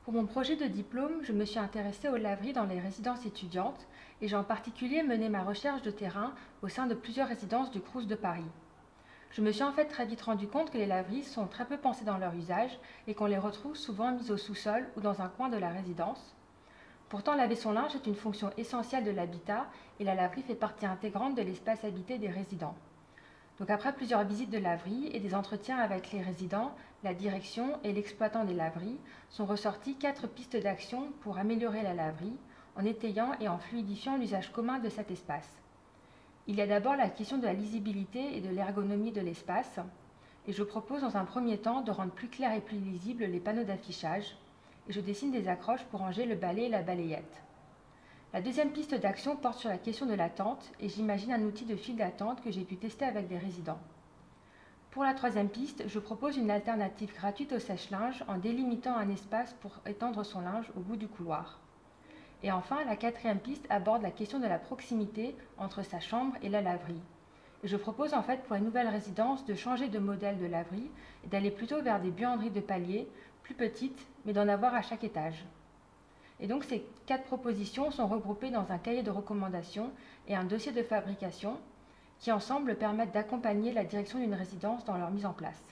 Pour mon projet de diplôme, je me suis intéressée aux laveries dans les résidences étudiantes et j'ai en particulier mené ma recherche de terrain au sein de plusieurs résidences du Crous de Paris. Je me suis en fait très vite rendu compte que les laveries sont très peu pensées dans leur usage et qu'on les retrouve souvent mises au sous-sol ou dans un coin de la résidence. Pourtant, laver son linge est une fonction essentielle de l'habitat et la laverie fait partie intégrante de l'espace habité des résidents. Donc après plusieurs visites de laverie et des entretiens avec les résidents, la direction et l'exploitant des laveries, sont ressorties 4 pistes d'action pour améliorer la laverie en étayant et en fluidifiant l'usage commun de cet espace. Il y a d'abord la question de la lisibilité et de l'ergonomie de l'espace, et je propose dans un premier temps de rendre plus clairs et plus lisibles les panneaux d'affichage, et je dessine des accroches pour ranger le balai et la balayette. La deuxième piste d'action porte sur la question de l'attente et j'imagine un outil de file d'attente que j'ai pu tester avec des résidents. Pour la troisième piste, je propose une alternative gratuite au sèche-linge en délimitant un espace pour étendre son linge au bout du couloir. Et enfin, la quatrième piste aborde la question de la proximité entre sa chambre et la laverie. Et je propose en fait pour une nouvelle résidence de changer de modèle de laverie et d'aller plutôt vers des buanderies de paliers, plus petites, mais d'en avoir à chaque étage. Et donc ces 4 propositions sont regroupées dans un cahier de recommandations et un dossier de fabrication qui ensemble permettent d'accompagner la direction d'une résidence dans leur mise en place.